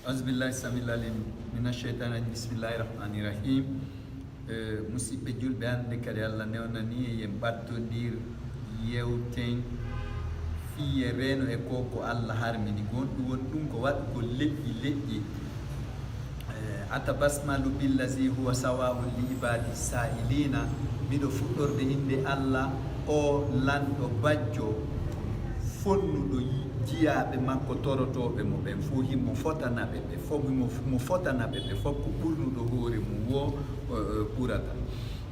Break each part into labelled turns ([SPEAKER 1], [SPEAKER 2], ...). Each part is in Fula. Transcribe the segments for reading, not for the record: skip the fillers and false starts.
[SPEAKER 1] Auzubillahi samil alim mina shaytani rajim bismillahi rahmani rahim. Musidɓe julɓe hannde kadi Allah newnani yen ɓattodir yewten fiye reeno e ko Allah harmini gonɗum woni ɗum ko waɗugol leƴƴi atabasmalu billazi huwa sawa'un li ibadi sa'ilina. Miɗo fuɗɗorde inde Allah o lanɗo bajjo fonnuɗo jiyaɓe makko torotoɓe mo ɓen fo himo fotanaɓe ɓe fof mo fotanaɓe ɓe fof ko ɓurnuɗo hoore mum wo ɓurata.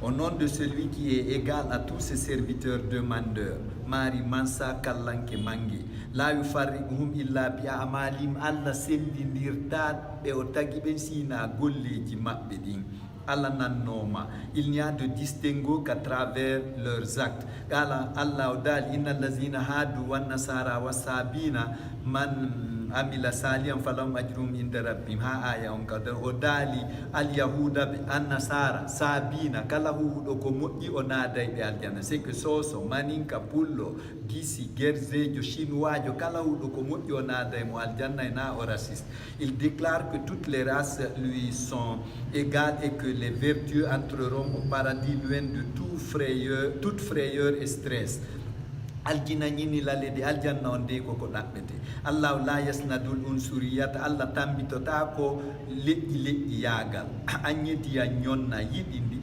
[SPEAKER 1] Au nom de celui qui est égal à tous ses serviteurs demandeurs, Mari Mansa Kallanke Mangi, la yufarriquhum illa bi a'malim. Allah sendindirta ɓe o tagi ɓen sina golleji maɓɓe ɗin. Allah nannoma, il n'y a de distinguo qu'à travers leurs actes. Allah odali inna allazina hadu wan nasara wa sabina man amila salihan falahum ajrum inda rabbihim. Ha aya on kadar odali al yahuda be an nasara sabina kala huɗo ko moƴƴi o naday ɓe aljanna. C'est que soso maninka pullo gisi gerzejo chinoijo kala huɗo ko moƴƴi o naday mo aljanna e na o raciste. Il déclare que toutes les races lui sont égales et que les vertueux entreront au paradis loin de toute frayeur et stress. Aljina ñini lalede aljanna on de koko ɗaɓɓete. Allahu la yasnadul unsuriyata. Allah tambitota ko leƴƴi yagal. Agnediya ñonna yiɗindi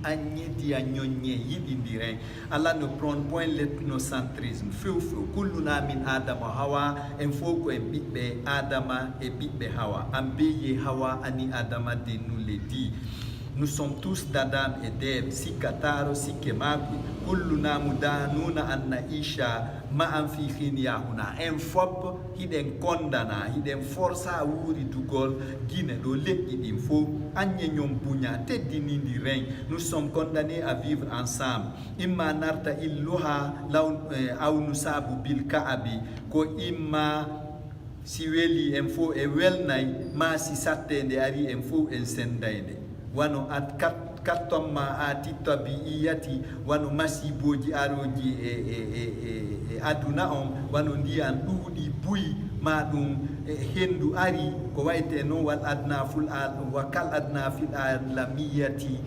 [SPEAKER 1] agnediya ñoñe yiɗindiren. Allah ne prône point l'ethnocentrisme. Few kulluna min adama hawa. En fof ko en ɓiɓɓe adama e ɓiɓɓe hawa. An beye hawa ani adama de nous le dit. Nous sommes tous d'Adam et d'Ève, sikataro sikemaki, kulluna mudanuna anna isha ma an fi khinyahuna. En fop hiɗen kondana, hiɗen forsa wuri dugol guine ɗo leƴƴi ɗin fo anye ñom buña teddinindi ren. Nous sommes condamnés à vivre ensemble. Imma narta illuha aw nusabu bil ka'abi ko imma si weli en fo e welnay ma si sattede ari en fo en sendayde. Wano at kattomma a tittabi iyati wano masiboji aroji e aduna on wano ndiyan ɗuuɗi buyi ma ɗum hendu ari ko wayte noon wal adna ful wa kal adna fil alamiyati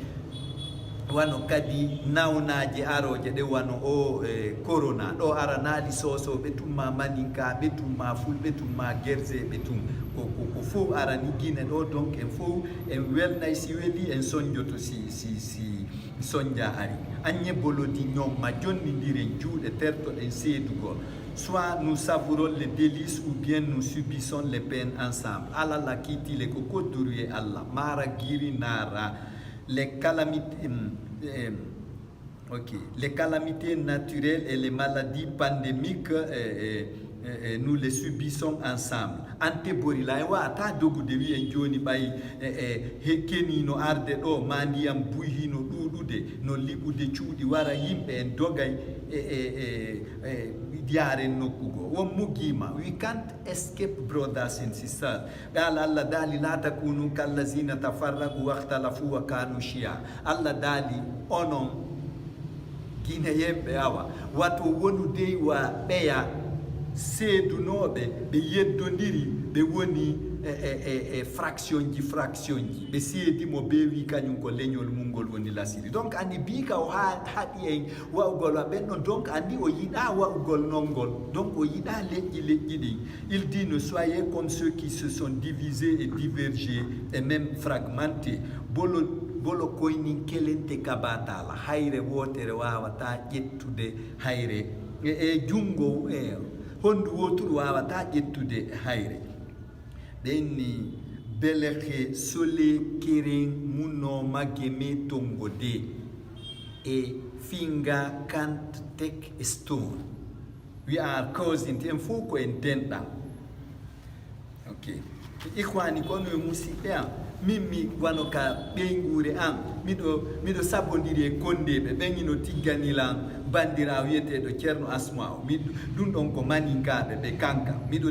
[SPEAKER 1] wano kadi nawnaje aroje ɗe wano o corona ɗo aranaɗi soso ɓe tumma maninka ɓe tumma ful ɓe tumma gerse ɓe tum ko fof arani guine ɗo. Donc en fof en welnay si weli en soñjoto si soñja ari añe bolodi ñomma jonnidiren juuɗe tertoɗen seedugol. Soit nous savourons les délices ou bien nous subissons les peines ensemble. Allah la kitile ko kodduruye Allah mara giri nara les calamités les calamités naturelles et les maladies pandémiques nous les subissons ensemble. Ante borila wa ata dogude wi en joni ɓay keni no arde ɗo ma ndiyam buyi no ɗuɗude no liɓude cuuɗi wara yimɓe en dogay diaren nokkugo won mugima. We can't escape, brothers and sisters. Qala Allah dali la takunu kallazina tafarraqu wakhtalafu wa kanu shia. Allah dali onon guine yemɓe awa wato wonude wa ɓeya seedunoɓe ɓe yeddodiri ɓe woni fraction ji ɓe seedimo ɓe wi kañum ko leñol mum ngol woni lasiri. Donc andi bika o haɗi en wawugol wa ɓenɗo. Donc andi o yiɗa wawugol nongol, donc o yiɗa leƴƴi ɗin. Il dit ne soyez comme ceux qui se sont divisés et divergés et même fragmentés. Bolo koynin kelente kabatala hayre wotere wawata ƴettude hayre jungo hondu wotuɗo wawata ƴettude hayre. Ɓenni belehe sole keren munoma geme tongo de e finger can't take a stone. We are causing en fof ko en denɗam. Okay. Ikhwani kono e musidɓe am mimmi wano ka ɓeygure am miɗo sabodiri e kondeɓe ɓeñino tigganilan bandirawo wiyeteɗo ceerno asma o ɗum ɗon ko maninkaɓe ɓe kanka miɗo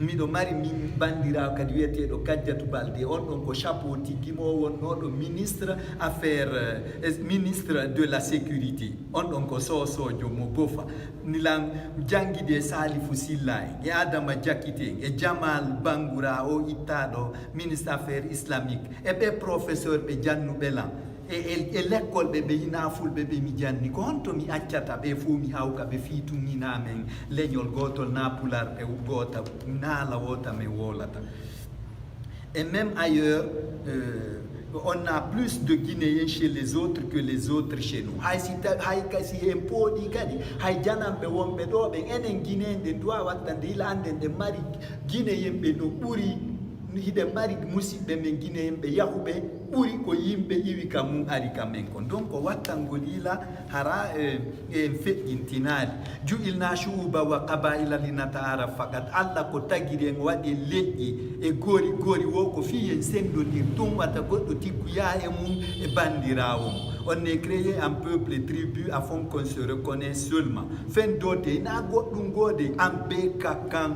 [SPEAKER 1] miɗo mari min bandirawo kadi wiyeteɗo Kadiatou Baldé, on ɗon ko chapeau tiggimo wonnoɗo ministre affaire ministre de la sécurité, on ɗon ko sosojo mo bofa nilan jangguide Salifou Silla en e Adama Diakité e Jamal Bangoura o ittaɗo ministre affaire islamique e ɓe professeur ɓe jannuɓe lan e l'école ɓe hina fulɓe ɓe mi janni ko honto mi accata ɓe fo mi hawka ɓe fiituninamen leñol gotol na pular ɓe gota naala wota min wolata. Et même ailleurs on a plus de Guinéens chez les autres que les autres chez nous. Hay kasi en poɗi kadi hay janamɓe wonɓe ɗo ɓen enen Guinéen ɗen duwa wattande hila anden ɗen mari Guinéen ɓe no ɓuri hiɗen mari musidɓe men Guinéen ɓe yahuɓe ɓuri ko yimɓe iwi ka mum ari ka men kon. Donc wattangol ila hara en feƴƴintinali ju'ilna shu'uba wa qabaila linata'araf fakat Allah ko tagiri en waɗi leƴƴi e gori gori wo ko fi en sendodir ɗum wata goɗɗo tigguya e mum e bandirawo mum. On est créé un peuple et tribu afin qu'on se reconnaisse seulement. Fen dote na goɗɗum gode an be kakan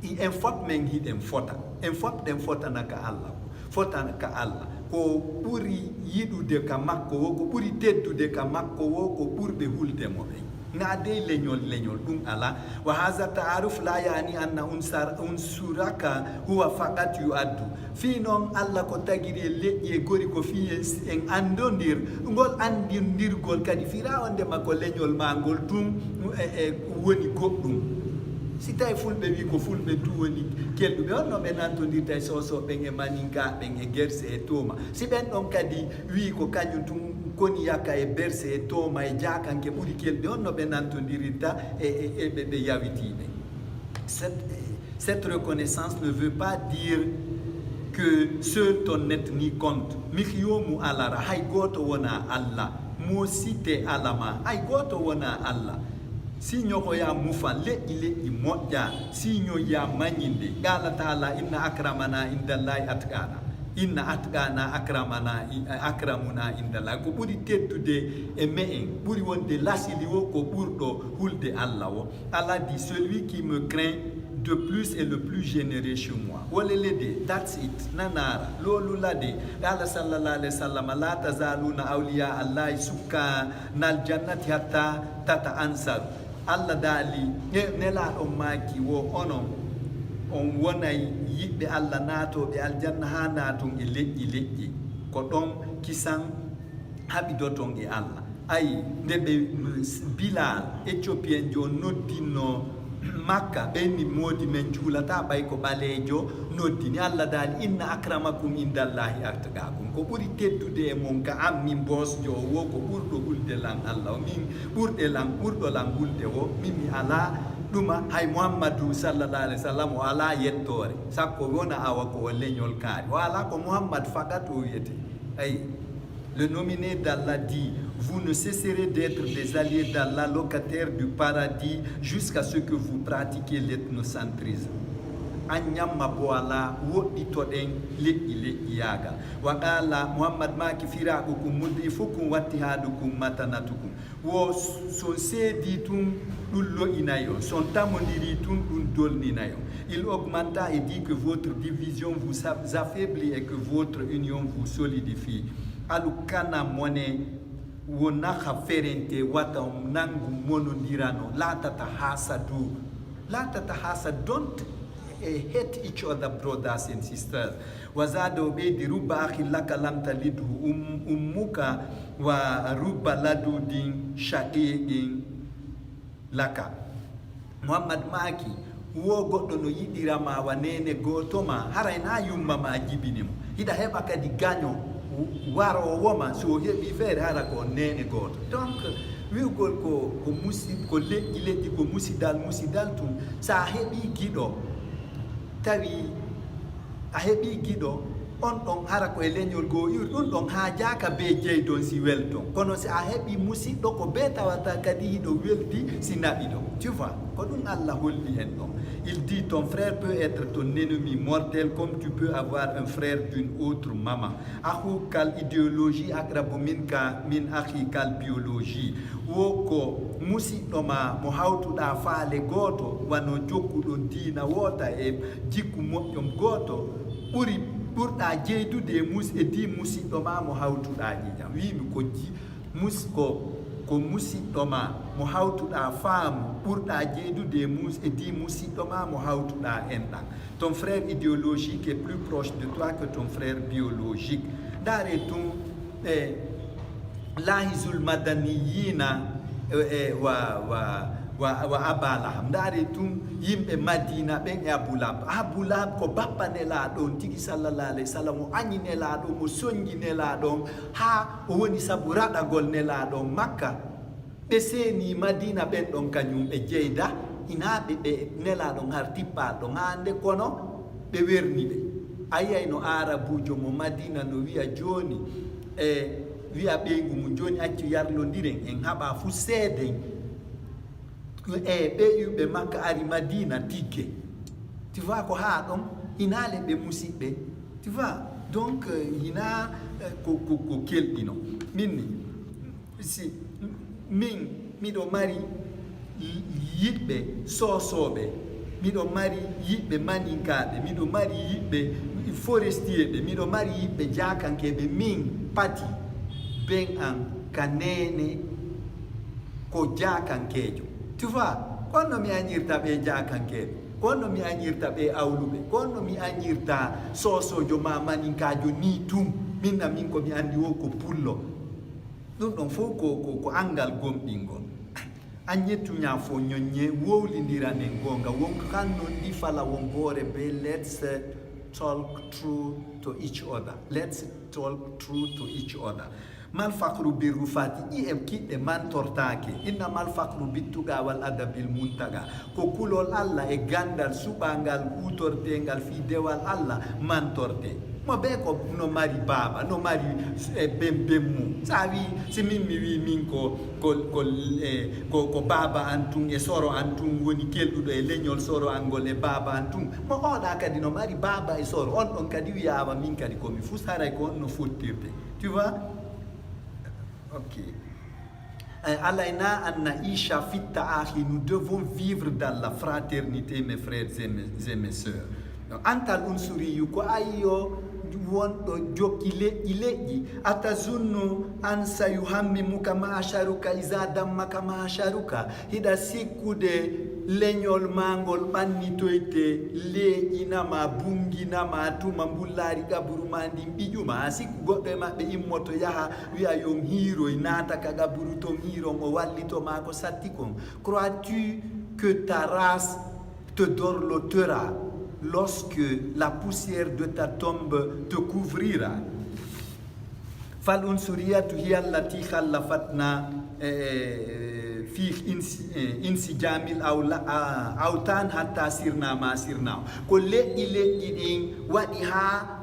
[SPEAKER 1] en fot men hiɗen fota en fot ɗen fotanaka Allah fotanaka Allah ko ɓuri yiɗude ka makko wo ko ɓuri teddude ka makko wo ko ɓurɓe hulde mo ɓen na dey leñol ɗum ala wa haza ta'aruf la yani anna unsuraka huwa faqat yu'addu fi noon Allah ko tagiri e leƴƴi e gori ko fi en andodir ngol andindirgol kadi fira onde makko leñol ma ngol ɗum woni goɗɗum. Si tawi fulɓe wi ko fulɓe du woni kelɗuɓe on no ɓe nantodirta e sosoɓen e maninkaɓen e gerse e tooma si ɓen ɗon kadi wi ko kañum tum koni yakka e berse e tooma e jakanke ɓuuri kelɓe on no ɓe nantodirta ɓe yawitiɓe. Cette reconnaissance ne veut pas dire que seul ton ethnie compte. Mihiyomu alara hay goto wona Allah mo site alama hay goto wona Allah. Siño ko ya mufa leƴƴi moƴƴa siño ya mañinde qala taala inna akramana indallahi atqana inna atqana akramuna indallahi ko ɓuri teddude e me en ɓuri wonde lasili wo ko ɓurɗo hulde Allah wo. Allah dit celui qui me craint de plus est le plus généreux chez moi. Wolelede, that's it. Nanara, lolu lade. Allah sallallahu alaihi wasallam la tazaluna awliya Allah sukka nal jannati hatta tata ansar. Allah dali nelaɗo maki wo onon on wonay yiɓɓe Allah naatoɓe aljanna ha naton e leƴƴi ko ɗon kisan haɓidoton e Allah ayi nde ɓe Bilal éthiopien jo noddinno Makka ɓenni modi men juulata ɓay ko ɓaleejo noddini Allah dali inna akramakum indallahi atqakum ko ɓuri teddude e mon ka am min bosjo wo ko ɓurɗo hulde lan Allah min ɓurɗo lan hulde wo min mi ala ɗuma hay Muhammadou sallallahu alaihi wa sallam o ala yettore sakko wona awa ko o leñol kaari o ala ko Muhammad fakat o wiyete ayi. Le nominé d'Allah dit, vous ne cesserez d'être des alliés d'Allah, locataires du paradis, jusqu'à ce que vous pratiquiez l'ethnocentrisme. Anyamma boala wodi toɗen leƴƴi yaga wa qala Muhammad maki firaqukum mudrifukum wattihaadukum matanatukum wo son seedi tun ɗum lo'inayo son tamodiri tun ɗum dolninayo. Il augmenta et dit que votre division vous affaiblit et que votre union vous solidifie. Alukana mone wonaka ferente wata nangu monondirano la tata hasad don't hate each other brothers and sisters wazada obedi ruba akhi laka lam talidhu ummuka wa ruba ladudin shaqiqin laka. Muhammad maki wo goɗɗo no yiɗirama wa nene gotoma haray na yumma ma jibinimo hiɗa heɓa kadi gaño waro woma so heɓi feere hara ko nene goto. Donc wiugol ko musid ko leƴƴi ko musidal tum sa heɓi giɗo tawi a heɓi giɗo on ɗon hara ko e leñol goo iwri ɗum ɗon ha jaka be jeydon si welton kono si a heɓi musidɗo ko be tawata kadi hiɗo weldi si naɓi ɗo tu vois ko ɗum Allah holli en ɗon. Il dit ton frère peut être ton ennemi mortel comme tu peux avoir un frère d'une autre maman. Akhu kal idéologie akrabu minka min akhi kal biologie. Woko musidɗo ma mo hawtuɗa faale goto wano jokkuɗo diina wota e jikku moƴƴom goto ɓurɗa jeydude e di musidɗo ma mo hawtuɗa ƴiƴam. Wimi ko musidɗo ma mo hawtuɗa faamu ɓurɗa jeydude e di musidɗo ma mo hawtuɗa enɗan. Ton frère idéologique est plus proche de toi que ton frère biologique. Dare tum lahizul madaniyina wa abalaham. Dare tum yimɓe madina ɓen e abulab ko bappa nelaɗo on tigi sallallah alayhi wa sallam o añi nelaɗo mo soñji nelaɗo ha o woni sabu raɗagol nelaɗo makka ɓe seeni madina ɓen ɗon kañum ɓe jeyda inaɓe ɓe nelaɗon har tippaɗon hande kono ɓe werni ɓe. A yiyay no arabujo mo madina no wiya joni wiya ɓeygu mum joni accu yarlodiren en haɓa fu seeden ɓeyuɓe makka ari madina tigge, tu vois, ko ha ɗon inaale ɓe musidɓe, tu vois. Donc hina ko kelɗino minni si min miɗo mari yiɗɓe sosoɓe, miɗo mari yiɗɓe maninkaɓe, miɗo mari yiɗɓe forestier ɓe, miɗo mari yiɗɓe jakankeɓe, min pati ben an ka nene ko jakankejo, tu vois. Kono mi añirta ɓe jakankeɓe, kono mi añirta ɓe awluɓe, kono mi añirta sosojo ma maninkajo ni tum, minna min ko mi andi wo ko pullo. Ɗum ɗon fof ko angal gomɗingol. Añettuña fo ñoññe wowlidiranen gonga won kannon ɗi fala won goore be let's talk true to each other. Let's talk true to each other. Mal fakru bi rufati i kiɗɗe mantortake inna mal fakru bittuga wal adabil muntaga ko kulol Allah e gandal suɓangal hutortengal fi dewal Allah mantorte. Mo be ko no mari baba no mari bemmu sa wi si min mi wi min ko baba antun e soro antun woni kelɗuɗo e leñol soro angol e baba antun mo oɗa kadi no mari baba e soro on ɗon kadi wiyama min kadi komi fusaray ko on no fottirde, tu vois. Ok. Alaina anna isha fitta ahi, nous devons vivre dans la fraternité, mes frères et mes sœurs. Antal unsuri yuko ayo wonɗo jokki leƴƴi leƴƴi atazunnu an sayuhammimuka ma'asharuka iza dammaka ma'asharuka, hiɗa sikkude leñol mangol ɓannitoyte leƴƴinama bunginama tuma mbullari gaburu ma ndin ɓiƴuma ha sikku goɗɗo e maɓɓe immoto yaha wiya yon hiiroy naata ka gaburu ton hiiron o wallitoma ko satti kon. Crois-tu que ta race te dorlotera lorsque la poussière de ta tombe te couvrira? Fal unsuriyatu hiya allati khallafatna fi insijamil awtan hatta sirna ma sirna. Ko leƴƴi leƴƴi ɗin waɗi ha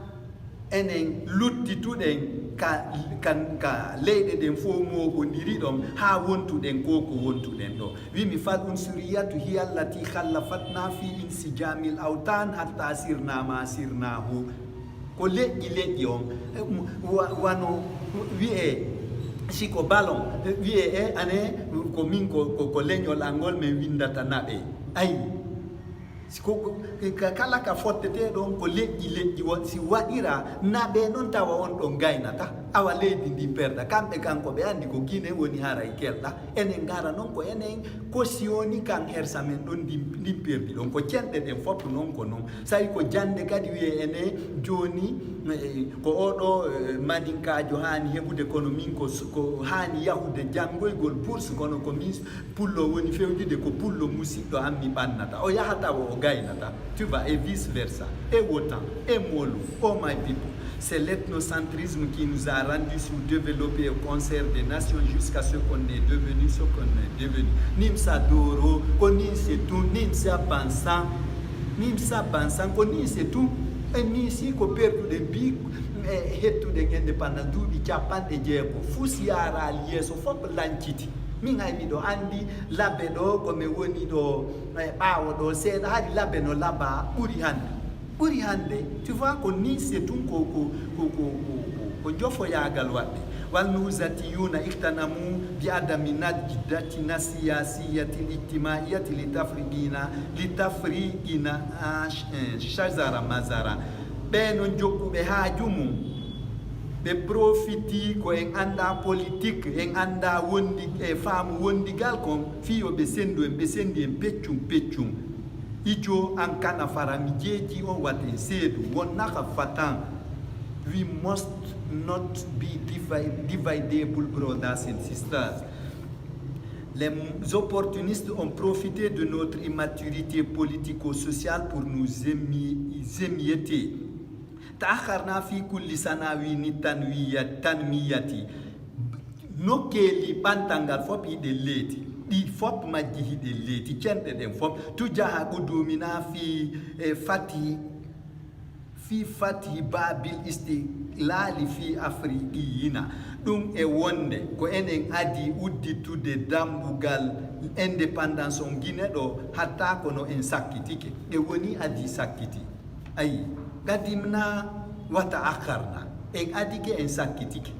[SPEAKER 1] enen luttituɗen ka leyɗe ɗen fof moɓodiri ɗon ha wontuɗen ko wontuɗen ɗo. Wimi fal unsuriyatu hiya allati khallafatna fi insijamil awtan hatta sirna ma sirnahu. Ko leƴƴi leƴƴi on wano wi'e siko ballon wi'e ane ko min ko leñol angol min windata naɓe ayi kala ka fottete ɗon ko leƴƴi leƴƴi si waɗira naɓe noon tawa on ɗon gaynata awa leydi ndi perda kamɓe kanko ɓe andi ko guine woni haray kelɗa enen gara noon ko enen ko sioni kan hersa men ɗon ndin perdi ɗon ko cenɗe ɗen fof noon ko noon sawi ko jande kadi wiye ene joni ko oɗo maninkajo hani heɓude kono min ko hani yahude janggoygol bourse kono ko min pullo woni fewjude ko pullo musidɗo ammi ɓannata o yahata o gaynata, tu vois, et vice versa, et autant, et mollo, oh my people. C'est l'ethnocentrisme qui nous a rendu sous-développés au concert des nations jusqu'à ce qu'on est devenu ce qu'on est devenu. Nimsa doro, koni c'est tout, nimsa bansan, koni c'est tout. E ni si ko perdude bi hettude indépendance duuɓi capanɗe jeego fuu si yaara yeeso fof lanciti min hay miɗo andi labbe ɗo komi woni ɗo ɓaawo ɗo seeɗa hari labbe no laba ɓuri hande tu vois ko ni c'est tun ko jofoyagal waɗɗe والنوزاتيون اغتنموا بعدم نجدتنا السياسية الاجتماعية لتفريقنا شجرة مزرعة بين جوكو بهاجمو ببروفيتي كو ان اندا بوليتيك ان اندا وندي فام ونديغال كوم فيو بسندي بيتشوم ijo an kana faramijeji on waten seedu wonnaka fatan. We must not be dividable, brothers and sisters. Les opportunistes ont profité de notre immaturité politico-sociale pour nous émietter. تأخرنا في كل سنوين تنميتي نوكيلي بانتانغال فوب إدليتي دي فوب مجيه إدليتي كنت دم فوب تجاه قدومنا في فتح باب الاستقلال في أفريقينا دون wonde ko enen adi udditude dambugal indépendance on Guinée do hatta kono en sakkitike woni adi sakkiti ay gadimna wata akarna en adike en sakkitike.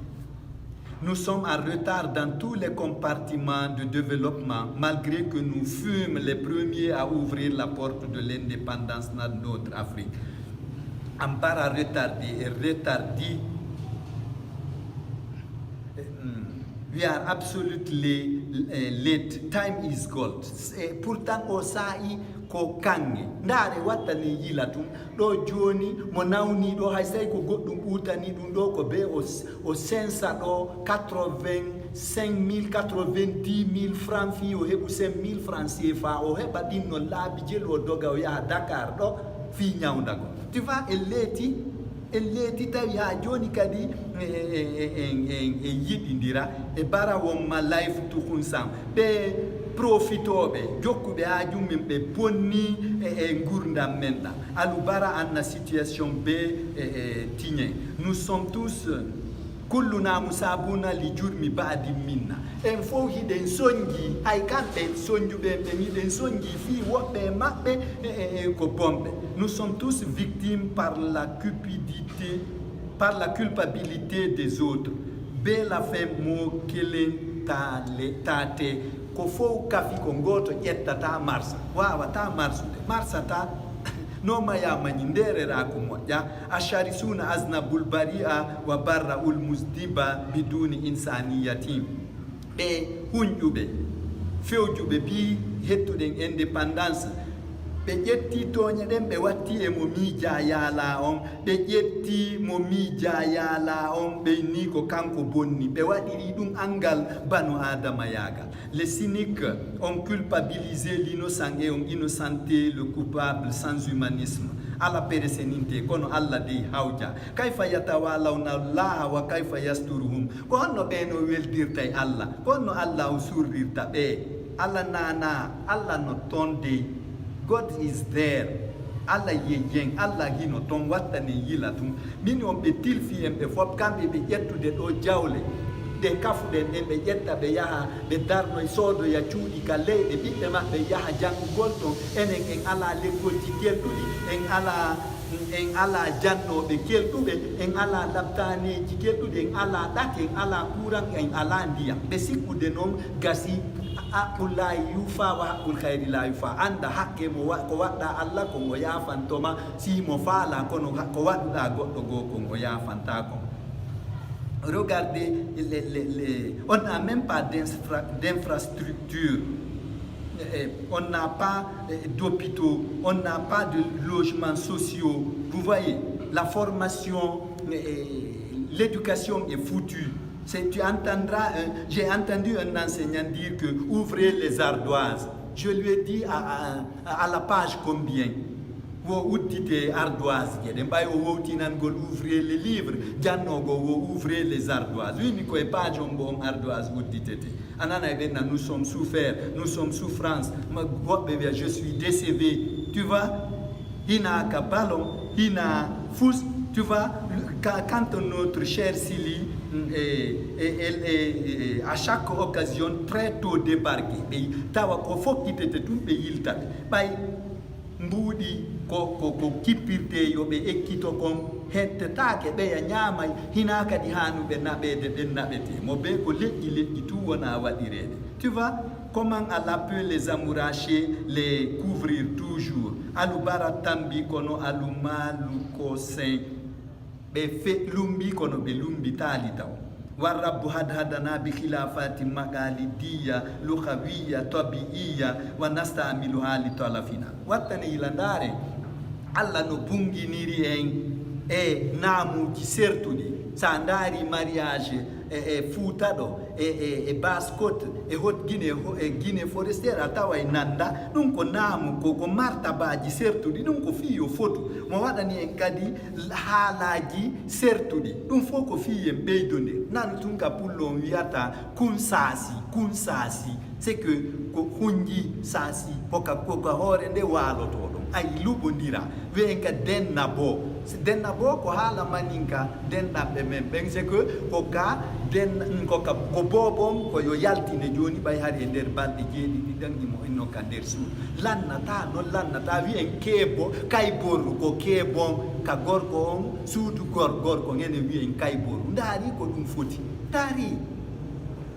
[SPEAKER 1] Nous sommes en retard dans tous les compartiments de développement malgré que nous fûmes les premiers à ouvrir la porte de l'indépendance dans notre Afrique. Ampara retardi. We are absolutely late. Time is gold. Pourtant, osai ko kange. Ndare watani yilatum. Do joni monauni do haisai ko godum utani dum do ko be o sensa do 85,000 90,000 francs fi o hebu 5,000 francs CFA o heba dinno labi jelo doga o ya Dakar do fi nyaunda ko. Tu vois, eleti tawi ha joni kadi yidindira e bara wonma life tukun sam ɓe profitoɓe jokkuɓe ha jummin ɓe bonni gurdam men ɗa alu bara anna situation be tiñe. Nous sommes tous kulluna musabuna li jurmi baadi minna en fof hiɗen soñji hay kamɓe soñjuɓe ɓe hiɗen soñji fi woɓɓe maɓɓe ko bomɓe. Nous sommes tous victimes par la cupidité, par la culpabilité des autres. Bela fe mo kelen tate ko fof kafi ko goto ƴettata marsa wawata marsata no mayamani nderera ko moƴƴa asharisuna azna bulbaria wa barra ul musdiba biduni insaniyatim ɓe hunƴuɓe fewjuɓe bi hettuɗen indépendance ɓe ƴetti toñe ɗen ɓe watti e mo miija yaala on ɓe ƴetti mo miija yaala on ɓe ni ko kanko bonni ɓe waɗiri ɗum angal banu adama yagal. Les cyniques ont culpabilisé l'innocent et ont innocenté le coupable sans humanisme. Ala pereseninte kono Allah de hawja kayfa yatawalawna Allah wa kayfa yasturuhum ko honno ɓe no weldirta e Allah ko honno Allah o surrirta ɓe. Allah nana Allah no tonde. God is there. Allah yeyen, Allah hino ton wattane yila tum. Min on be tilfi en be fop kambe be ƴettude ɗo jawle de kafuɗen en ɓe ƴetta ɓe yaha ɓe darno e soodo ya cuuɗi ka leyɗe ɓiɓɓe maɓɓe yaha janngugol ton enen en ala lekkolji kelɗuɗi en ala jannoɓe kelɗuɓe en ala labtaneji kelɗuɗi en ala ɗake en ala courant en ala ndiyam ɓe sikkude noon gasi haqqul lahi yufa wa haqqul hayri la yufa anda haqqe mo ko waɗɗa Allah ko mo yafantoma si mo faala kono ko waɗɗa goɗɗo goo kon o yafanta kon. Regardez, on n'a même pas d'infrastructure, on n'a pas d'hôpitaux, on n'a pas de logements sociaux. Vous voyez, la formation, l'éducation est foutue. J'ai entendu un enseignant dire que ouvrez les ardoises. Je lui ai dit à la page combien. Wo uddite ardoise gueɗe mbay o wowtinangol ouvrir les livres jannogo wo ouvrir les ardoises wimi koye page on mbo on ardoise udditete anana e ɓenna nous sommes souffert, nous sommes souffrance woɓɓe wiya je suis décévé. Tu vois, hina ka ballon hina fous. Tu vois, quand notre cher Sili à chaque occasion très tôt débarqué ɓe tawa ko fokkitete tun ɓe yiltaɓe ɓay mbuuɗi ko kippirte yo ɓe ekkito kon hettetake ɓeya ñaamay hina kadi hanuɓe naɓede ɓen naɓete mo ɓe ko leƴƴi tun wona waɗirede tu vois comment Allah peut les amouracher, les couvrir toujours. Alu baratambi kono alu malu ko sen be fe lumbi kono be lumbi tali taw. والرب هدهدنا بخلافات مقاليدية لغوية طبيعية ونستعملها لطلبنا واتني لنداري alla no bungi niri en namu ci sertudi sandari mariage futado bascot hot Guinée forestière atawa nanda dum ko namu ko marta baji sertudi dum ko fiyo fotu mo wadani en kadi halaji sertudi dum fo ko fiye beydonde nan tun ka pullo wiata kun sasi c'est que ko hunji sasi ko hore nde waloto ay lubondira wenka denna bo ko hala maninka denna be men ben c'est que ko ka den ko bobom ko yo yaltine joni bay har e der balde jeedi di dangi mo inno ka der su lannata wi en kebo kay boru ko kebon ka gorko on suudu gorko ngene wi en kay boru ndari ko dum foti tari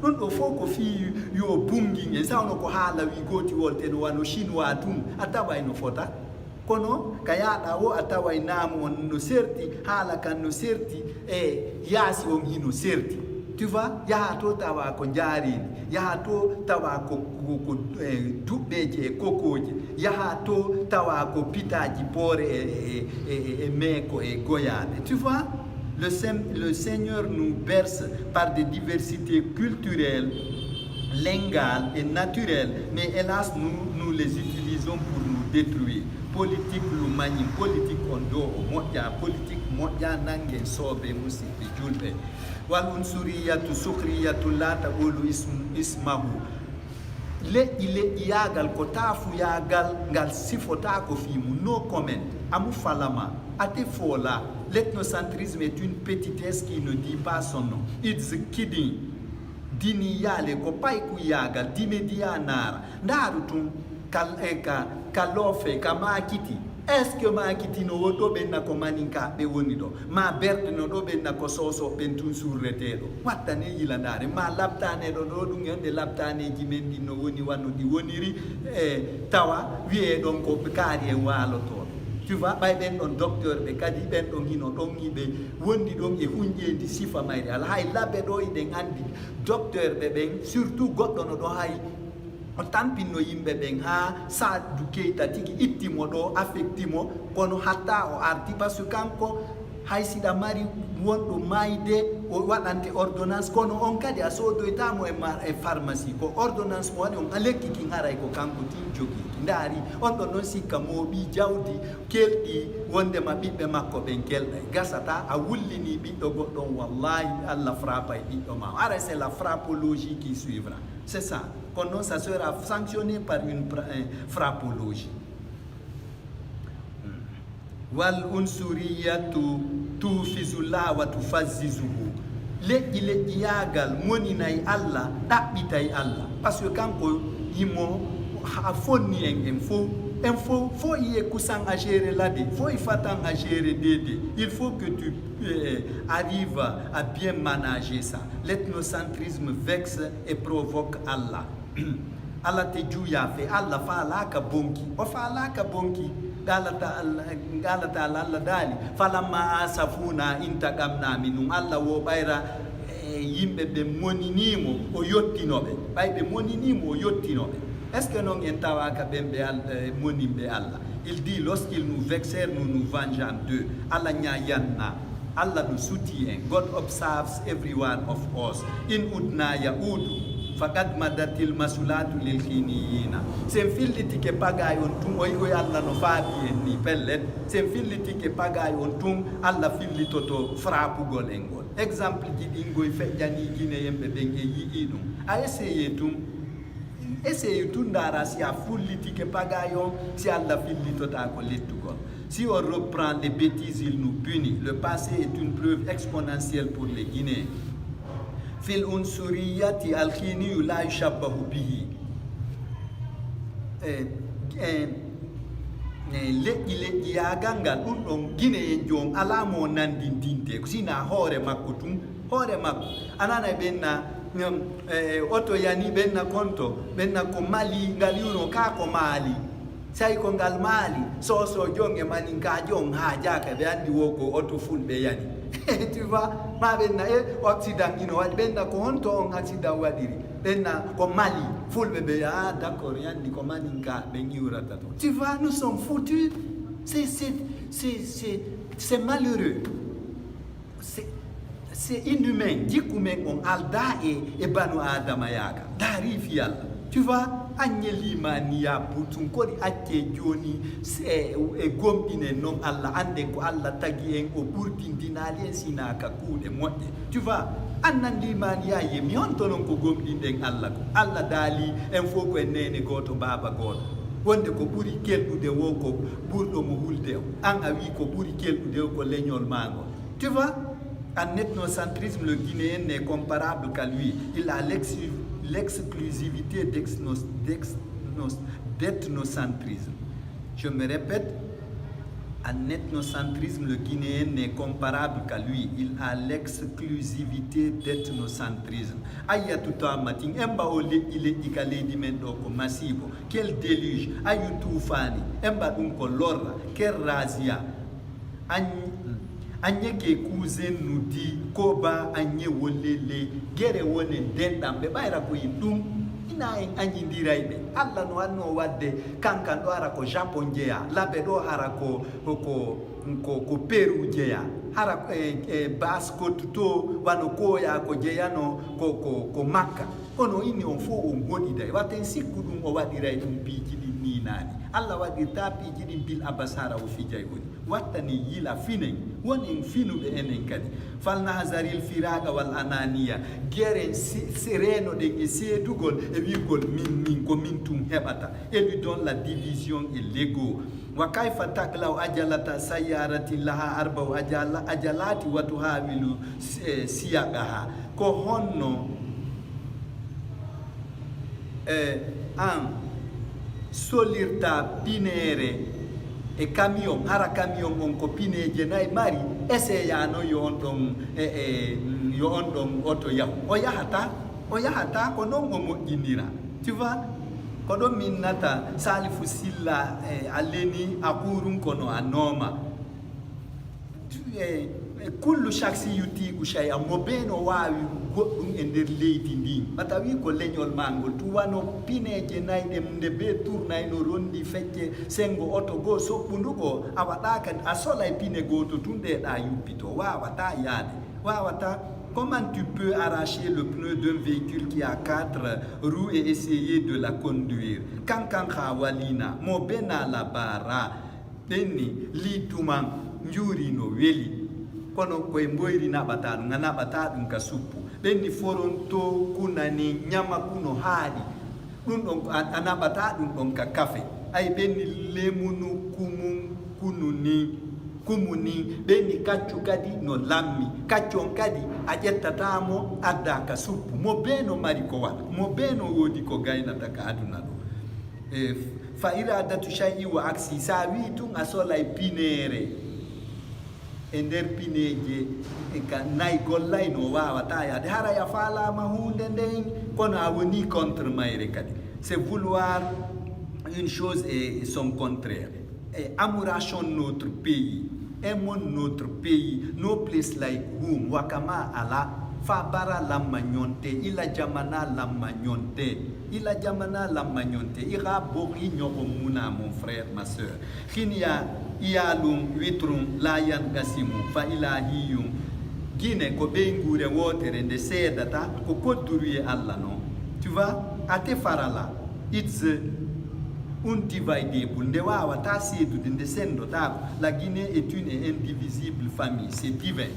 [SPEAKER 1] ɗon ɗo fof ko fi yo bungi en sawno ko haala wi goti wolteɗo wano chinois tum a taway no fota kono ka yaɗa o a taway naamu on no serti haala kan no serti yaasi on hino serti tu vois yaha to tawa ko jaaridi yaha to tawa ko duɓɓeje e kokoje yaha to tawa ko pitaji poore e meeko e goyaɓe tu vois. Le Seigneur nous berce par des diversités culturelles, lingales et naturelles, mais hélas, nous les utilisons pour nous détruire. Politique lumani, politique ondo, politique moja nange sobe musibi julbe. Wal unsuriyatu sukriyatu la taqulu ismahu. Le yagal ko tafu yagal ngal sifota ko fimu no comment amu falama ate fola. L'ethnocentrisme est une petitesse qui ne dit pas son nom. It's kidding. Dini yale ko pai ku yagal dimedia nara ndarutum kalofe kamakiti. Est-ce que makiti no wodo benna ko maninka be woni do ma berde no do benna ko soso pentun surretedo wattane yilandare ma laptane do dum yonde laptane jimendi no woni wano di woniri tawa wi'e don ko kaari e walo to tu vois bay ben don docteur be kadi ben don hino don yibe wondi don e hunjendi sifa mayri ala hay labbe do ide andi docteur be ben surtout goddo no do hay o tampinno yimɓe ɓen ha Sadou Keita tigi ittimo ɗo affectimo kono hatta o arti par ce que kanko hay siɗa mari wonɗo mayde o waɗante ordonnance kono on kadi a sodoytamo e pharmacie ko ordonnance mo waɗi on lekki ki haray ko kanko tin jogiki ndaari on ɗon noon sikka mooɓi jawdi kelɗi wondema ɓiɓɓe makko ɓen kelɗay gasata a wullini ɓiɗɗo goɗɗon wallahi Allah frappa e ɓiɗɗo ma ara c'est la frappologie qui suivra c'est ça kono ça sera sanctionné par une frappologie. Wal unsuriyatu tufizullah wa tufazzizuhu. Leƴƴi yagal moninay Allah ɗaɓɓitay Allah parce que kanko yimo ha fonni en faut y kusan à gérer là-dedans, faut y fatan à gérer dédé. Il faut que tu arrives à bien manager ça. L'ethnocentrisme vexe et provoque Allah. Allah te juya fe Allah fa alaka bonki o fa alaka bonki galata Allah dali falamma asafuna intaqamna minum Allah wo bayra yimbe be moninimo o yottinobe baybe moninimo o yottinobe. Est-ce que non entawaka bembe monimbe Allah? Il dit lorsqu'ils nous vexèrent nous nous vengeons d'eux. Allah nyayanna. Allah nous soutient. God observes every one of us. In udna yaudu. Fakat madatil masulatu lil khiniyina. Sem filliti ke pagay on tum o yigo Allah no faabi en ni pellet. Sem filliti ke pagay on tum Allah fillitoto frapu gol engol. Exemple ji dingoy fejjani Guinée yembe ben e yi idum. A essaye tout ndara si a fulliti ke pagayon si Allah fillitota ko lettugol. Si on reprend les bêtises, il nous punit. Le passé est une preuve exponentielle pour les Guinéens. fil unsuriyati alkhiniyu la yushabbahu bihi. leƴƴi yagal ɗum ɗon guine en jon alamo nandindinte ko sina hoore makko tum hoore makko anana ɓenna oto yani ɓenna konto ɓenna ko mali ngal yuno ka ko maali say ko ngal maali soso jonge mani ka jon ha jaka ɓe andi wo ko oto fulɓe yani tu vois ma ɓenna accident ino waɗi ɓenna ko honto on accident waɗiri ɓenna ko mali fulɓe ɓe d' accord yandi ko maninka ɓe iwrata to tu vois nous sommes foutus c'est malheureux c'est inhumain jikku men on alda e banu adama yaga daarifi Allah tu vois añe limaniya putum koɗi acce joni e gomɗine noon Allah ande ko Allah tagi en o ɓurdindinali en sinaka kuuɗe moƴƴe tu vois annan limaniya yemi on to noon ko gomɗinɗen Allah ko Allah daali en fof ko en nene goto baba goto wonde ko ɓuuri kelɗude wo ko ɓurɗo mo hulde o an a wi ko ɓuuri kelɗude o ko leñol mago tu vois en ethnocentrisme le guinéen n'est comparable qu'à lui il a l'exclusivité d'ethnocentrisme. Je me répète, en ethnocentrisme, le Guinéen n'est comparable qu'à lui. Il a l'exclusivité d'ethnocentrisme. Ayatuta matin, emba ole ile ikale di mendo ko masibo. Quel déluge, ayutu fani, emba unko lorra, quel razia. Anye ke kuzen nous dit koba anye wolele gere wone dendam be bayra ko yindum ina en anyi diraybe Allah no anno wadde kankan do ara ko Japon jeya labe do hara ko Peru jeya hara basko tuto wano ko ya ko jeya no ko Makka ono ini on fo on godi day waten sikudum o wadi ray dum biji di ni nani Allah wadi tapi jidi bil abasara o fi jay woni wattani yila finen wonen finuɓe enen kadi falnahzaril firaga wal ananiya gueren sereno ɗen e seedugol e wigol min ko min tum heɓata éludons la division et l'ego wa kayfa taklaw ajalata sayyarati laha arba'u ajalati wa tuhawilu siyaqaha ko honno an solirta binere e camion hara camion on ko pineje nayi mari essayano yo on ɗon oto yahu o yahata ko noon o moƴƴinira tu vois ko ɗon min nata Salifou Silla aleni a ɓurum kono a nooma kullu shaksi yutiku shay'a mo beno wawi goɗɗum e nder leydi ndi mata wi ko leñol mangol tuwano pineje nayi ɗe nde be tournayi no rondi fecce sengo oto go soɓɓundugo a waɗaka a solay pine goto tun ɗeɗa yuppito wawata yaade wawata. Comment tu peux arracher le pneu d'un véhicule qui a 4 roues et essayer de la conduire? Kankan khawalina mo bena la bara benni lituman njuri no weli kono koye mboyri naɓata ɗum a naɓata ɗum ka suppu ɓenni foronto kunani ñama kuno haaɗi ɗum ɗon a naɓata ɗum ɗon ka kafe ay ɓenni lemunu kumuni ɓenni kaccu kadi no lammi kaccon kadi a ƴettatamo adda ka suppu mo beno mari ko waɗa mo beno woodi ko gaynata ka aduna ɗo fa iradatu shay'i wa aksi sa wi tun a solay pinere e nder pineje ka nayi gollay no wawata yaade hara ya falama hunde nden kono a woni contre mayre kadi c'est vouloir une chose et son contraire amourachons notre pays aimons notre pays no place like home wakama ala fa bara lamma nyonte ila jamana lamma nyonte ira bori nyoko muna mon frère ma sœur khinia iyalum witrum layan gasimu fa ilahiyum gine ko be ngure wotere nde seedata ko kodduruye Allah no tu vois ate farala it's undividable nde wawata seedude nde sendotako la Guinée est une et indivisible famille c'est divin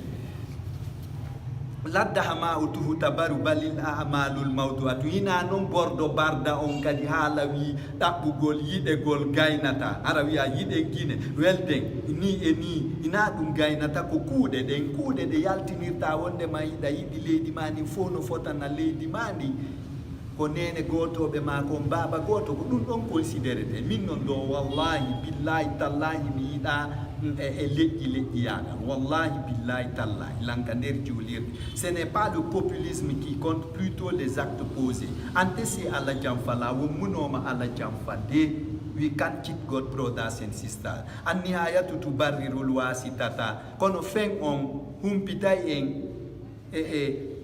[SPEAKER 1] laddahama utuhu tabaru balil a'malul mawdu'atu hina non bordo barda on kadi haalawi dabbugol yidegol gaynata ara wiya yide gine welden ni e ni ina dum gaynata ko kuude de yaltinirta wonde ma yida yidi leydi mani fo no fotana leydi mani ko nene gotoɓe ma ko baba goto ko ɗum ɗon considérete min non do wallahi billahi tallahi mi yiɗa e leƴƴi yaga wallahi billahi tallahi lanka nder julirde ce n'est pas le populisme qui compte, plutôt les actes posés ante si Allah jam fala wo munoma Allah jam fade. We can't cheat God, brothers and sisters. An nihayatu tubarrirul wasitata kono fen on humpitay en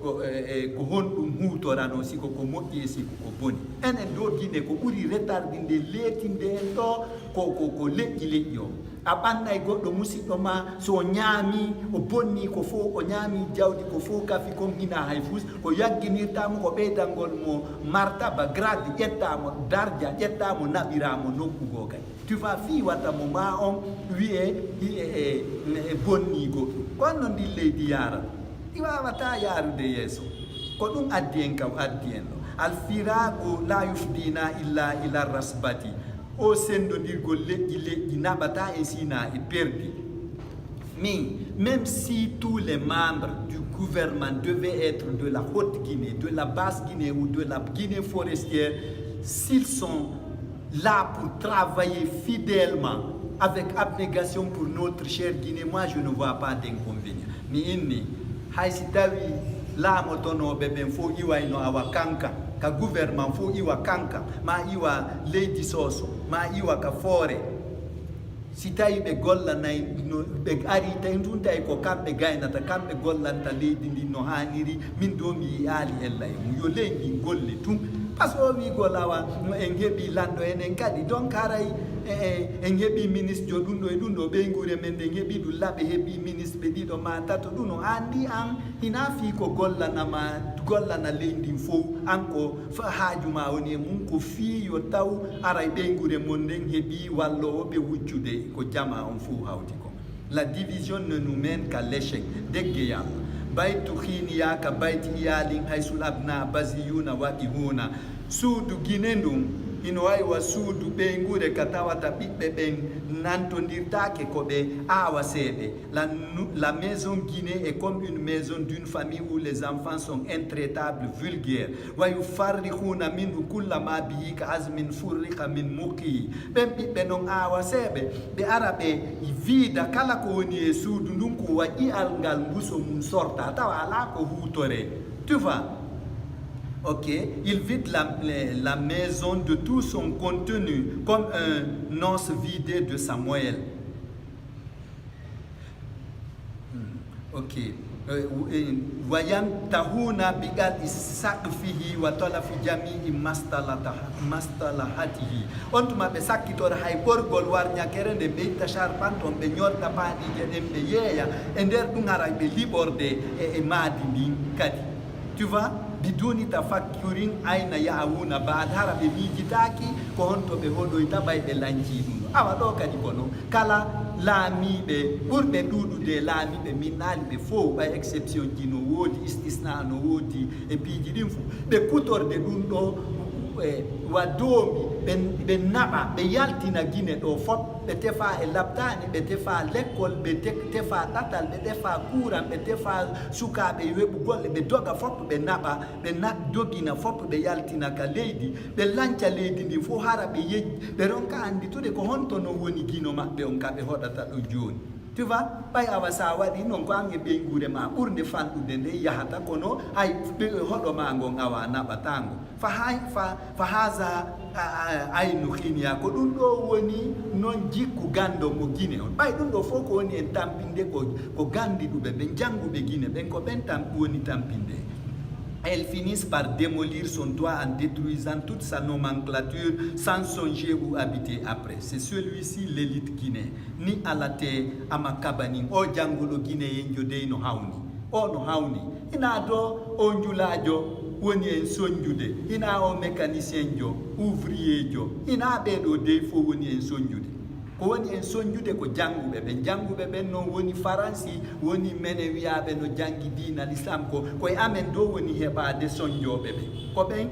[SPEAKER 1] ko honɗum hutorano siko ko moƴƴi e siko ko boni enen do Guinée ko ɓuri retardinde leetinde en ɗo ko leƴƴi o a ɓannay goɗɗo musidɗo ma so ñaami o bonni ko fo o ñaami jawdi ko fo kafi comme hina hay fus ko yagginirtamo ko ɓeydangol mo martaba grade ƴettamo dardia ƴettamo naɓiramo nokkugo kay tu vas fi wattamo ma on wiye e bonni goɗɗum konno ndi leydi yarata iwawata yarude yeeso ko ɗum addi en kam addi en ɗo alfiragu la yufdina illa ila rasbati o sendodirgol leƴƴi naɓata en sina e perdi mais même si tous les membres du gouvernement devaient être de la Haute-Guinée, de la Basse-Guinée ou de la Guinée forestière, s'ils sont là pour travailler fidèlement avec abnégation pour notre chère Guinée, moi je ne vois pas d'inconvénient. Mais inni haysi tawi laamotonoɓe ɓen fo iwayno awa kanka ka gouvernement fo iwa kanka ma iwa leydi soso ma iwa ka foore si tawi ɓe gollanay ɓe ari tawi ɗum tawi ko kamɓe gaynata kamɓe gollanta leydi ndi no haniri min do mi yaali ella e mum yo leydi golle tum par ce que o wigol awa en heeɓi lanɗo enen kadi donc haray en heeɓi ministre jo ɗum ɗo e ɗum ɗo ɓeygure men ɗe heeɓi ɗum laaɓe heeɓi ministre ɓe ɗiɗo ma tato ɗum no andi an hina fi ko gollana leydi fof an ko haajuma woni e mum ko fi yo taw ara ɓeygure mon nden heeɓi wallowo ɓe wujjude ko jama on fof hawti ko la division ne nous mène qu'à l'échec deggeyam baytu hiniya ka bayti iyalin haysul abna basiyuna waqihuna suudu Guinée ndum ino wawi wa suudu ɓeygure ka tawata ɓiɓɓe ɓen nantodirtake ko ɓe awa seeɗe la maison Guinée est comme une maison d'une famille où les enfants sont intraitables, vulgaires wa yufarrihuna minhu kulla ma bihi ka azmin furriha min muqihi ɓen ɓiɓɓe non awa seeɓe ɓe ara ɓe wiida kala ko woni e suudu ndun ko wa ƴi'al ngal mbuso mum sorta tawa ala ko hutore tu vois. Ok, il vide la maison de tout son contenu comme un os vidé de sa moelle. Ok. Wayam tahuna bigal isaqfihi wa talafi jami'i mastalahatihi. On tuma be sakkitor hay borgol war nyakere de be tashar panton be nyorta paadi je be yeya e nder dum ara be liborde e maadi din kadi. Tu vois? Biduni tafakkurin aina yaawuna baad hara ɓe miijitaki ko honto ɓe hoɗoyta bay ɓe lanci ɗum ɗo awa ɗo kadi kono kala laamiɓe ɓurɓe ɗuɗude laamiɓe min naali ɓe fof ɓay exception ji no woodi istisna no woodi e piiji ɗin fof ɓe kutorde ɗum ɗo wadomi ɓe naɓa ɓe yaltina Guinée ɗo fot ɓe tefa e labtani ɓe tefa l'école ɓe tefa ɗatal ɓe tefa courant ɓe tefa sukaɓe weɓu golle ɓe doga fop ɓe naɓa ɓe dogina fop ɓe yaltina ka leydi ɓe lanca leydi ndi fof hara ɓe yejji ɓe ronka anditude ko honto no woni guino maɓɓe on ka ɓe hoɗata ɗo joni tu vois ɓay awa sa waɗi noon ko an e ɓeygure ma ɓurde fanɗude nde yahata kono hay hoɗo ma ngon awa naɓatango fa haza aynu hiniya ko ɗum ɗo woni noon jikku gando mo Guinée on ɓay ɗum ɗo fof ko woni en tampinde ko gandiɗuɓe ɓen jannguɓe Guinée ɓen ko ɓen woni tampinde. Elles finissent par démolir son toit en détruisant toute sa nomenclature sans songer où habiter après. C'est celui-ci l'élite guinéenne. Ni alate amakabani o jangulo guinéen jodey no hawni. O no hawni. Ina do o njulajo woni en sonjude. Ina o mécanicien jo, ouvrier jo. Ina ɓeɗo dey fo woni en sonjude. ko woni en soñjude ko jannguɓe ɓen. Jannguɓe ɓen noon woni faransi, woni mene wiyaɓe no janngi diina l'islam ko koye amen dow woni heɓade soñjoɓe ɓen ko ɓen.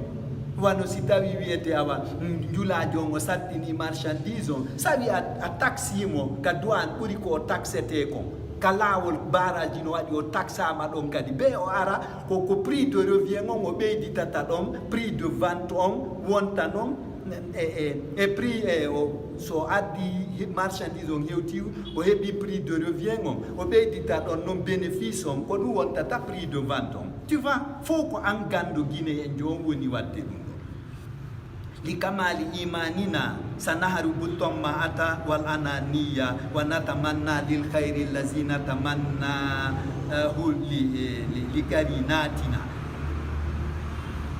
[SPEAKER 1] Wano si tawi wiyete awa njulajo o sattini marchandise on, sa wi a taximo ka douane ɓuri ko o taxete kon, ka laawol baraji no waɗi o taxama ɗon kadi be o ara ko prix de revient on o ɓeyditata ɗon, prix de vente on wonta noon e prix so addi marchandise on hewti o heɓi prix de revient on o ɓeydita ɗon noon bénéfice on ko ɗum wontata prix de vente on. Tu vois, fof ko an gando guine en joni woni wadde ɗum ɗo. li kamali imanina sanaharu butomma ata wal ananiya wa natamanna lil khairi allazina tamanna li karinatina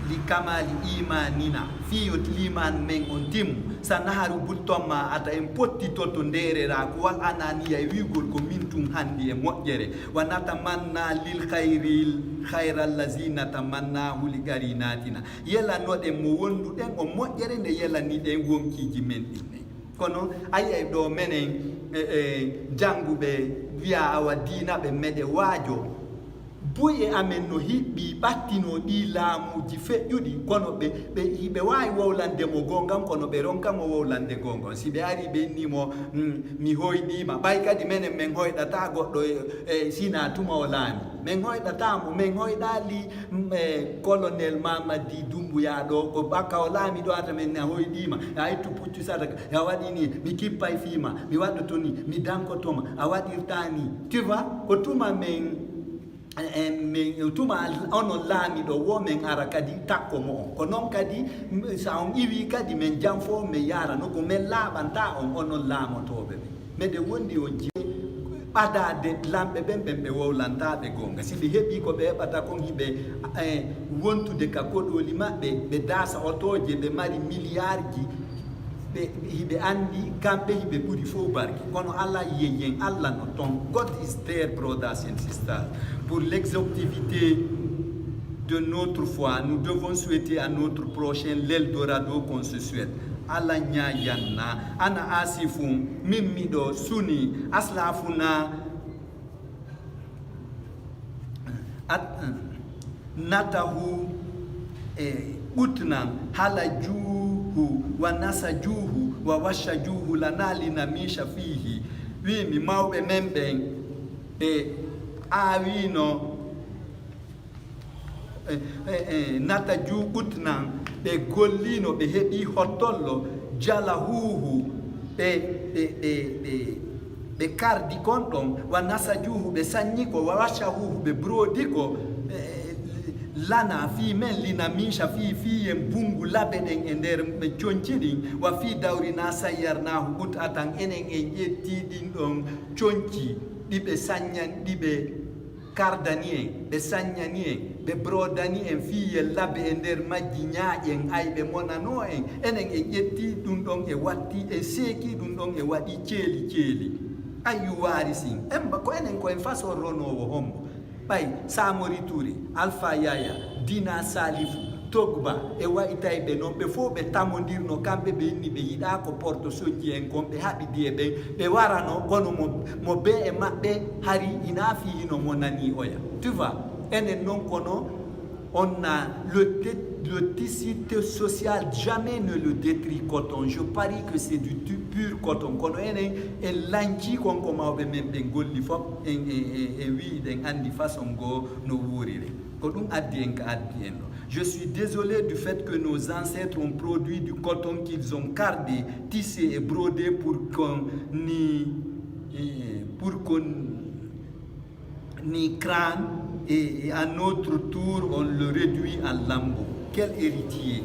[SPEAKER 1] li kamali imanina fiyot liman men on timu sanaharu butomma ata en pottitoto nderera ko wal ananiya e wigol ko min tum handi e moƴƴere wa natamanna lil khayra allazina tamannahu li karinatina yelanoɗen mo wonduɗen o moƴƴere nde yelaniɗen wonkiji men ɗinne. Kono ayay ɗo menen janguɓe wiya awa dinaɓe meɗe waajo buye amen no hiɓɓi ɓattino ɗi laamuji feƴƴuɗi kono ɓe wawi wowlande mo gongan kono ɓe ronkamo wowlande gongon. Si ɓe ari ɓe innimo mi hoyɗima ɓay kadi menen min hoyɗata goɗɗo sina tuma o laami, min hoyɗatamo, min hoyɗali colonel Mamadi Doumbouya ɗo ko ɓakka o laami ɗo ata min a hoyɗima a ittu puccu sadaka a waɗini mi kippay fima mi waɗotoni mi dankotoma a waɗirtani tu vois ko tuma min tuma onon laamiɗo wo min ara kadi takko mo on ko noon kadi sa on iwi kadi min jam fo min yarano ko min laaɓanta on onon laamotoɓe ɓe meɗe wondi o jee ɓadade lamɓe ɓen ɓe wowlantaɓe gonga. Si ɓe heeɓi ko ɓe heɓata kon hiɓe wontude ka koɗoli maɓɓe ɓe dasa otoje ɓe mari milliard ji hiɓe andi kamɓe hiɓe ɓuri fof barki kono Allah yeyen Allah no ton. God is there, brothers and sisters. Pour l'exhaustivité de notre foi, nous devons souhaiter à notre prochain l'Eldorado qu'on se souhaite. Allah nyayanna ana asifum mimmiɗo suni aslafuna natahu ɓutnan hala juhu wa nasa juhu wa washa juhu lana linamisha fihi. Wimi mawɓe men ɓen ɓe awino nata ju ɓutnan ɓe gollino ɓe heɓi hottollo jala huhu ɓe kardi kon ɗon wa nasa juhu ɓe sanñi ko wa washa huhu ɓe brodi ko lana fi men linamisha fi en bungu laɓe ɗen e nder ɓe coñci ɗin wa fi dawrina sayyarnahu ɓut atan enen en ƴetti ɗin ɗon coñci ɗiɓe saññan ɗiɓe kardani en ɓe saññani en ɓe brodani en fiyel laɓe e nder majji ñaaƴen ay ɓe monano en enen en ƴetti ɗum ɗon e watti e seeki ɗum ɗon e waɗi ceeli ayu waari sin ko enen ko en façon ronowo hombo ɓay Samori Touré, Alpha Yaya, Dina Salifou, Togba e wayitay ɓe noon ɓe fof ɓe tamodirno kamɓe ɓe inni ɓe yiɗa ko porto soñji en kon ɓe haɓidi e ɓen ɓe warano kono mo be e maɓɓe hari ina fiyino mo nani oya. Tu vois enen noon kono on a le tissu social jamais ne le détricoton. Je parie que c'est du pur coton kono enen en lanci konko mawɓe men ɓe golli fof e wiɗen andi façon go no wuurire ko ɗum addi en ka addi en ɗo. Je suis désolé du fait que nos ancêtres ont produit du coton qu'ils ont cardé, tissé et brodé pour qu'on y crâne et à notre tour on le réduit en lambeaux. Quel héritier!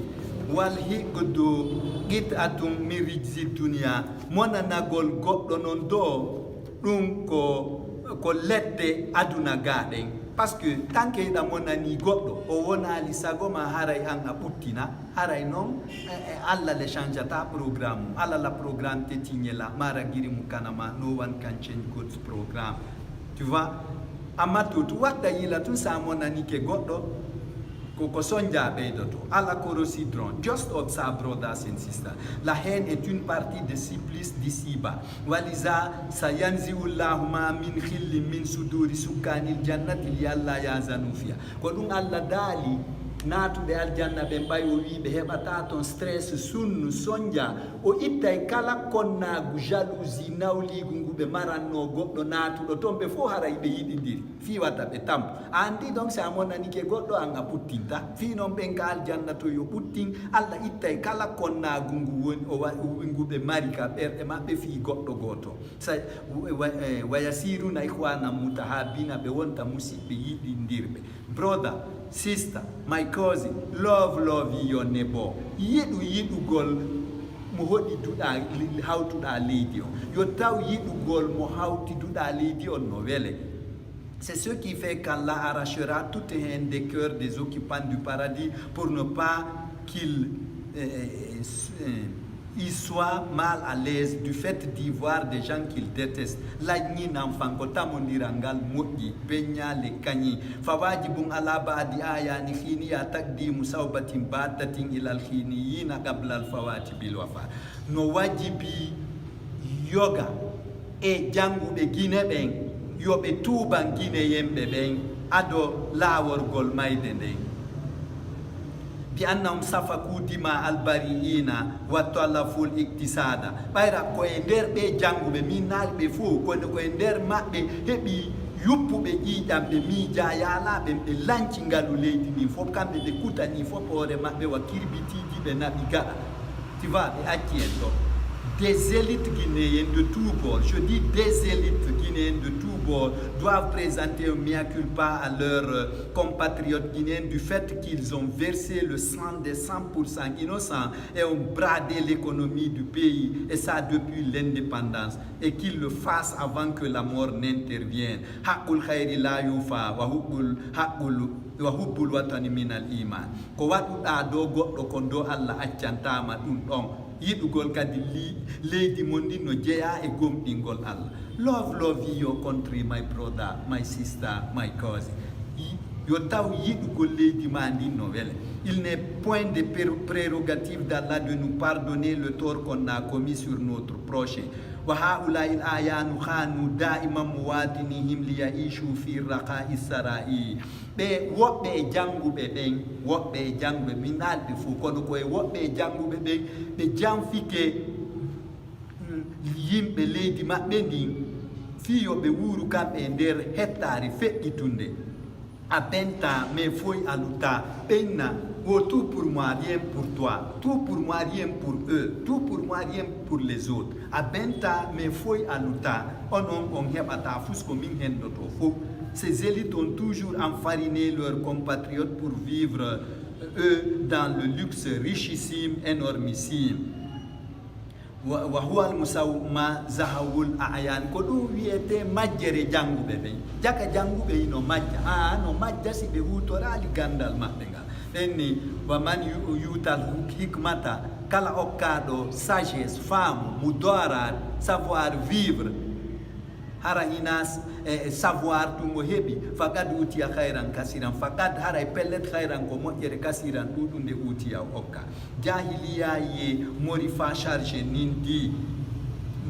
[SPEAKER 1] Walhigdo git atum miriji dunia monanagol goɗɗo non do ɗum ko leɗɗe aduna gaɗen parce que tant que ɗa monani goɗɗo o wonali sagoma haray an a ɓuttina haray noon Allah le changeata programme Allah la programme tetiñela mara giri mu kanama no one can change God's programme. Tu vois amato tu waɗɗa yila tun sa monani ke goɗɗo Koko sonja beidoto, ala korosidron. Just observe, brothers and sisters. La haine est une partie des supplices d'ici-bas. Waliza sayanziullahu ma min khilli min suduri sukanil jannati li alla yazanufia. Ko dum alla dali natude aljanna ɓe mbay o wi ɓe heɓata ton stress sunnu sonja o ittay kala konnagu jalousie nawligu ngu ɓe maranno goɗɗo natuɗo toon ɓe fof haray ɓe yiɗidiri fi watta ɓe tampo andi donc sa monanike goɗɗo an a ɓuttinta fi noon ɓen ka aljanna to yo ɓuttin allah ittay kala konnagu ngu woni ngu ɓe mari ka ɓerɗe maɓɓe fi goɗɗo goto sa wayasiruna ihwana mutahabina ɓe wonta musidɓe yiɗindirɓe. Brother, sister, my cousin, love your neighbor. Yiɗugol mo hoɗituɗa hawtuɗa leydi on yo taw yiɗugol mo hawtiduɗa leydi on no wele. C'est ce qui fait qu'Allah arrachera toute haine des cœurs des occupants du paradis pour ne pas qu'ils ils soient mal à l'aise du fait d'y voir des gens qu'ils détestent. Lagni n'enfant tamondirangal moji benya le kanyi fawajibun ala ba'di ayani khini ya taqdimu sawbatin batatin ila al-khiniyina qabla al-fawati bil wafa. No wajibi yoga e janguɓe guine ɓen yoɓe tuuban guine yemɓe ɓen ado laworgol mayde nden bi annahum safaku dima albariina wa talaful iktisada ɓayra koye nder ɓe janguɓe min naali ɓe fof kono koye nder maɓɓe heɓi yuppuɓe ƴiiƴam ɓe miija yaalaɓe ɓe lanci ngalu leydi ndi fof kamɓe ɓe kutani fof hoore maɓɓe wa kirbitiji ɓe naɓi gaɗa tu vois ɓe acci en ɗo. Des élites guinéennes de tous bords, je dis des élites guinéennes de tous bords, doivent présenter un mea culpa à leurs compatriotes guinéens du fait qu'ils ont versé le sang des 100% innocents et ont bradé l'économie du pays, et ça depuis l'indépendance, et qu'ils le fassent avant que la mort n'intervienne. Haqqul khayri la yufa wa hubbul watani minal iman. Ko waɗuɗa do goɗɗo kon do Allah accantama ɗum ɗon. Yiɗugol kadi leydi mon ndi no jeeya e gomɗingol Allah. Love your country, my brother, my sister, my cousin. Yo taw yiɗugol leydi ma ndi no wele. Il n'est point de prérogative d'Allah de nous pardonner le tort qu'on a commis sur notre prochain. Wa haula'il ayanu khanu da'iman muwadinihim liya'ishu fi raqa'i sarai. Ɓe woɓɓe e janguɓe ɓen woɓɓe e janguɓe min alɗi fof kono koye woɓɓe e janguɓe ɓen ɓe janfike yimɓe leydi maɓɓe ndin fiyoɓe wuuru kamɓe e nder hettare feƴƴitunde a benta mais foy aluta ɓenna oh, tout pour moi, rien pour toi, tout pour moi, rien pour eux, tout pour moi, rien pour les autres. A benta mais foy aluta on heɓata fusko min hendoto fof. Ces élites ont toujours enfariné leurs compatriotes pour vivre, eux, dans le luxe richissime, énormissime. Wa huwa al-musawma zahawul a'yan ko ɗum wiyete majjere janguɓe ɓen jaka janguɓe ino majja no majja si ɓe hutorali gandal maɓɓe ngal ɓenni wa man yutal hikmata kala okkaɗo sagesse femme mudarat savoir vivre hara inas savoir tumo heɓi faqad utiya hayran kasiran faqad haray pellet hayran ko moƴƴere kasiran ɗuɗunde utiya okka jahiliya ye mori fa charge nin di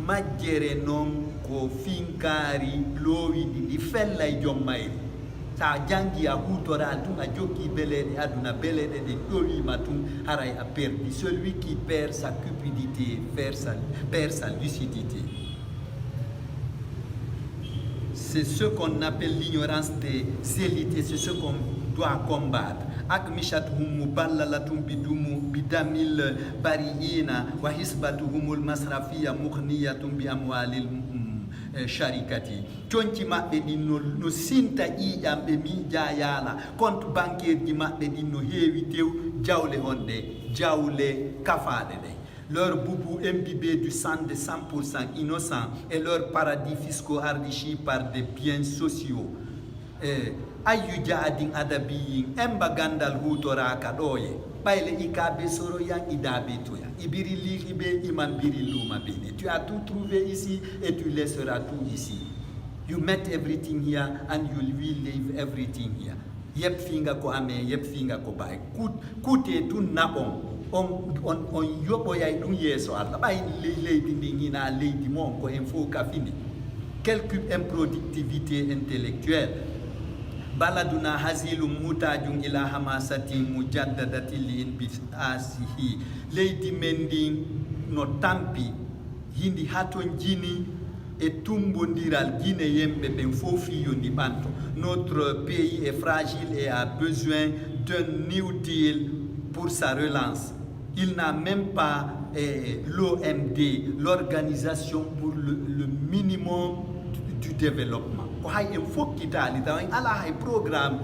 [SPEAKER 1] majjere noon ko finkari loowiɗi ɗi fellay jommayri sa jangi a hutora tun a jokki beleɗe aduna beleɗe ɗe ɗowima tun haray a perdi. Celui qui perd sa cupidité perd sa lucidité. C'est ce qu'on appelle l'ignorance des élites, c'est ce qu'on doit combattre. Akmishatuhum muballalatum bidamil bariina wa hisbatuhumul masrafiya mukhniyatum bi amwalil sharikati. Cionci maɓɓe ɗin no sinta ƴiƴam ɓe miija yaala compte bancaire ji maɓɓe ɗin no heewi tew jawle honɗe jawle kafaɗe ɗe. Leur boubou imbibé du sang de 100% innocent et leurs paradis fiscaux enrichis par des biens sociaux. Ayu jaadin adabiyin emba gandal hutoraka ɗoye ɓayle ikaɓe soroyan idaɓe toya ibiri lihiɓe iman biri luma bene. Tu as tout trouvé ici et tu laisseras tout ici. You met everything here and you will leave everything here. yep finga ko ame yep finga ko bay kute tun na on yobo yay dum yeso Allah bay leydi ndi ngina leydi mon ko en fo ka fini quelque improductivité intellectuelle baladuna hazilu mutajun ila hamasati mujaddadati li inbisihi leydi mendi no tampi hindi haton jini et tumbondiral guiné yembe ben fofi yondi banto. Notre pays est fragile et a besoin d'un New Deal pour sa relance. Il n'a même pas l'OMD, l'organisation pour le minimum du développement. Il faut qu'il y ait un programme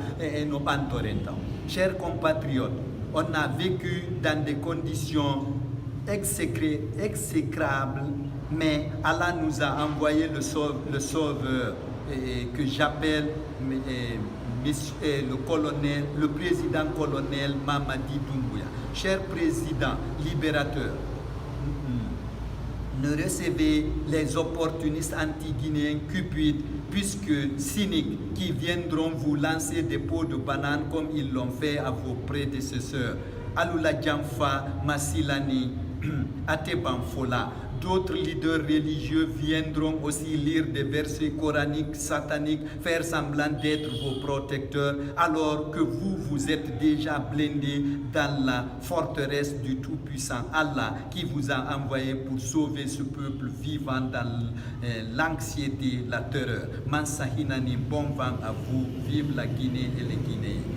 [SPEAKER 1] no bantorenta. Chers compatriotes, on a vécu dans des conditions exécrables, mais Allah nous a envoyé le sauveur que j'appelle le président colonel Mamadi Doumbouya. Cher président libérateur, ne recevez les opportunistes anti-guinéens cupides puisque cyniques qui viendront vous lancer des pots de bananes comme ils l'ont fait à vos prédécesseurs. Alula Djamfa Masilani Ateban Fola. D'autres leaders religieux viendront aussi lire des versets coraniques sataniques, faire semblant d'être vos protecteurs, alors que vous êtes déjà blindés dans la forteresse du Tout-Puissant Allah qui vous a envoyé pour sauver ce peuple vivant dans l'anxiété, la terreur. Mansahinani, bon vent à vous, vive la Guinée et les Guinéens.